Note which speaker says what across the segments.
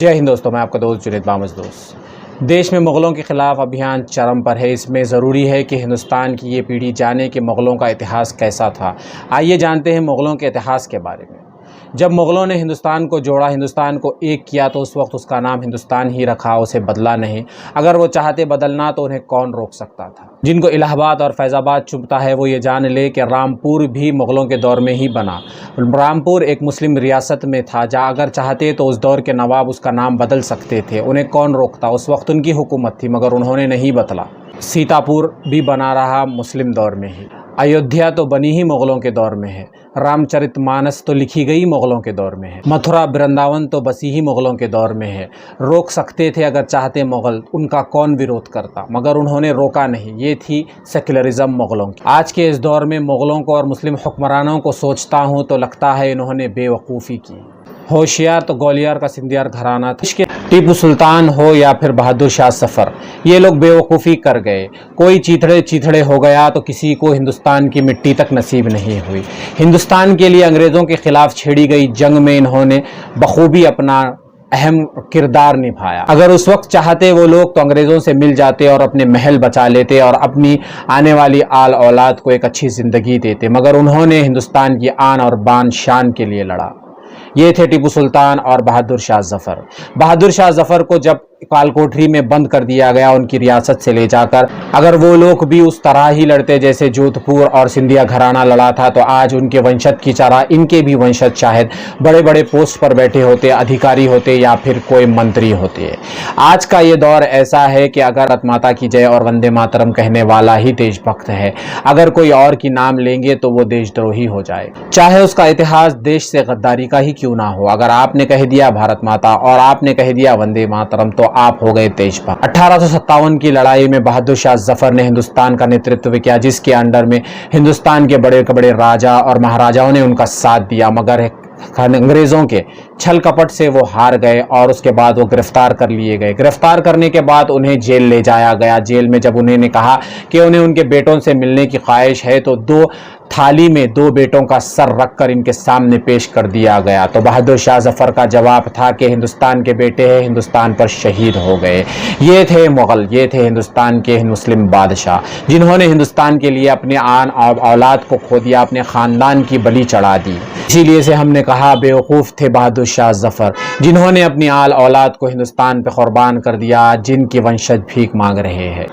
Speaker 1: जय हिंद दोस्तों, मैं आपका दोस्त जुनैद बामजदोस। देश में मुग़लों के ख़िलाफ़ अभियान चरम पर है। इसमें ज़रूरी है कि हिंदुस्तान की ये पीढ़ी जाने कि मुग़लों का इतिहास कैसा था। आइए जानते हैं मुग़लों के इतिहास के बारे में। जब मुग़लों ने हिंदुस्तान को जोड़ा, हिंदुस्तान को एक किया, तो उस वक्त उसका नाम हिंदुस्तान ही रखा, उसे बदला नहीं। अगर वो चाहते बदलना तो उन्हें कौन रोक सकता था। जिनको इलाहाबाद और फैज़ाबाद चुभता है वो ये जान ले कि रामपुर भी मुग़लों के दौर में ही बना। रामपुर एक मुस्लिम रियासत में था, जहाँ अगर चाहते तो उस दौर के नवाब उसका नाम बदल सकते थे। उन्हें कौन रोकता। उस वक्त उनकी हुकूमत थी, मगर उन्होंने नहीं बदला। सीतापुर भी बना रहा मुस्लिम दौर में ही। अयोध्या तो बनी ही मुग़लों के दौर में है। रामचरितमानस तो लिखी गई मुग़लों के दौर में है। मथुरा वृंदावन तो बसी ही मुग़लों के दौर में है। रोक सकते थे अगर चाहते मुग़ल, उनका कौन विरोध करता, मगर उन्होंने रोका नहीं। ये थी सेक्युलरिज़म मुग़लों की। आज के इस दौर में मुग़लों को और मुस्लिम हुक्मरानों को सोचता हूँ तो लगता है इन्होंने बेवकूफ़ी की। होशियार तो ग्वालियर का सिंधियार घराना था। टीपू सुल्तान हो या फिर बहादुर शाह ज़फ़र, ये लोग बेवकूफ़ी कर गए। कोई चीथड़े हो गया तो किसी को हिंदुस्तान की मिट्टी तक नसीब नहीं हुई। हिंदुस्तान के लिए अंग्रेज़ों के ख़िलाफ़ छेड़ी गई जंग में इन्होंने बखूबी अपना अहम किरदार निभाया। अगर उस वक्त चाहते वो लोग तो अंग्रेज़ों से मिल जाते और अपने महल बचा लेते और अपनी आने वाली आल औलाद को एक अच्छी ज़िंदगी देते, मगर उन्होंने हिंदुस्तान की आन और बान शान के लिए लड़ा। ये थे टीपू सुल्तान और बहादुर शाह ज़फ़र। बहादुर शाह ज़फ़र को जब कालकोठरी में बंद कर दिया गया उनकी रियासत से ले जाकर, अगर वो लोग भी उस तरह ही लड़ते जैसे जोधपुर और सिंधिया घराना लड़ा था, तो आज उनके वंशज की तरह इनके भी वंशज शायद बड़े बड़े पोस्ट पर बैठे होते, अधिकारी होते या फिर कोई मंत्री होते। आज का ये दौर ऐसा है कि अगर भारत माता की जय और वंदे मातरम कहने वाला ही देशभक्त है, अगर कोई और की नाम लेंगे तो वो देशद्रोही हो जाए, चाहे उसका इतिहास देश से गद्दारी का ही क्यों ना हो। अगर आपने कह दिया भारत माता और आपने कह दिया वंदे मातरम तो आप हो गए देशभक्त। 1857 की लड़ाई में बहादुर शाह ज़फ़र ने हिंदुस्तान का नेतृत्व किया, जिसके अंडर में हिंदुस्तान के बड़े बड़े राजा और महाराजाओं ने उनका साथ दिया, मगर अंग्रेज़ों के छल कपट से वो हार गए और उसके बाद वो गिरफ्तार कर लिए गए। गिरफ्तार करने के बाद उन्हें जेल ले जाया गया। जेल में जब उन्होंने कहा कि उन्हें उनके बेटों से मिलने की ख्वाहिश है, तो दो थाली में दो बेटों का सर रखकर इनके सामने पेश कर दिया गया। तो बहादुर शाह ज़फ़र का जवाब था कि हिंदुस्तान के बेटे हैं, हिंदुस्तान पर शहीद हो गए। ये थे मुग़ल, ये थे हिंदुस्तान के मुस्लिम बादशाह, जिन्होंने हिंदुस्तान के लिए अपने आन और औलाद को खो दिया, अपने ख़ानदान की बलि चढ़ा दी। इसीलिए से हमने कहा बेवकूफ़ थे बहादुर शाह ज़फ़र, जिन्होंने अपनी आल औलाद को हिंदुस्तान पर कुर्बान कर दिया, जिनके वंशज भीख मांग रहे हैं।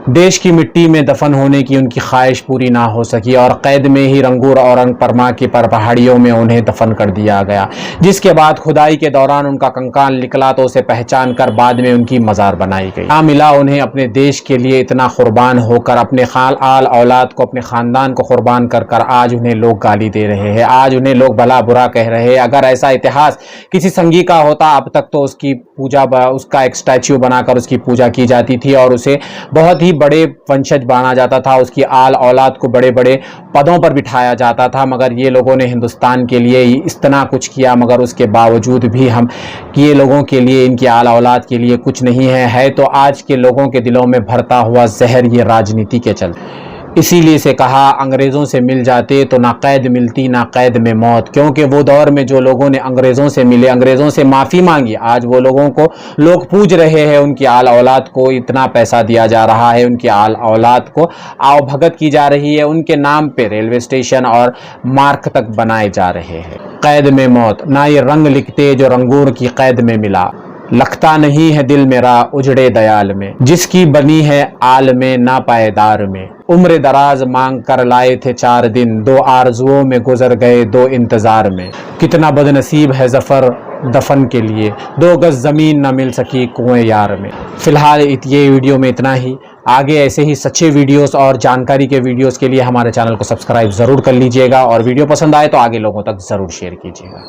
Speaker 1: देश की मिट्टी में दफन होने की उनकी ख्वाहिश पूरी ना हो सकी और कैद में ही रंगूर और परमा की पहाड़ियों में उन्हें दफन कर दिया गया, जिसके बाद खुदाई के दौरान उनका कंकाल निकला तो उसे पहचान कर बाद में उनकी मज़ार बनाई गई। ना मिला उन्हें अपने देश के लिए इतना कुर्बान होकर, अपने आल औलाद को, अपने ख़ानदान को कुर्बान कर कर आज उन्हें लोग गाली दे रहे हैं, आज उन्हें लोग भला बुरा कह रहे हैं। अगर ऐसा इतिहास किसी संगी का होता अब तक तो उसकी पूजा, उसका एक स्टैच्यू बनाकर उसकी पूजा की जाती थी और उसे बहुत ही बड़े वंशज माना जाता था, उसकी आल औलाद को बड़े बड़े पदों पर बिठाया जाता था। मगर ये लोगों ने हिंदुस्तान के लिए इतना कुछ किया, मगर उसके बावजूद भी हम ये लोगों के लिए, इनकी आल औलाद के लिए कुछ नहीं है तो आज के लोगों के दिलों में भरता हुआ जहर ये राजनीति के चलते। इसीलिए से कहा अंग्रेज़ों से मिल जाते तो ना कैद मिलती ना कैद में मौत, क्योंकि वो दौर में जो लोगों ने अंग्रेज़ों से मिले, अंग्रेज़ों से माफ़ी मांगी, आज वो लोगों को लोग पूज रहे हैं, उनकी आल औलाद को इतना पैसा दिया जा रहा है, उनकी आल औलाद को आओ भगत की जा रही है, उनके नाम पे रेलवे स्टेशन और मार्ग तक बनाए जा रहे हैं। कैद में मौत, ना ये रंग लिखते जो रंगूर की कैद में मिला, लगता नहीं है दिल मेरा उजड़े दयाल में, जिसकी बनी है आल में ना पायदार में। उम्र दराज मांग कर लाए थे 4 दिन, 2 आरजुओं में गुजर गए 2 इंतज़ार में। कितना बदनसीब है ज़फ़र दफन के लिए, 2 गज़ ज़मीन न मिल सकी कुएं यार में। फ़िलहाल ये वीडियो में इतना ही। आगे ऐसे ही सच्चे वीडियोस और जानकारी के वीडियोस के लिए हमारे चैनल को सब्सक्राइब ज़रूर कर लीजिएगा और वीडियो पसंद आए तो आगे लोगों तक ज़रूर शेयर कीजिएगा।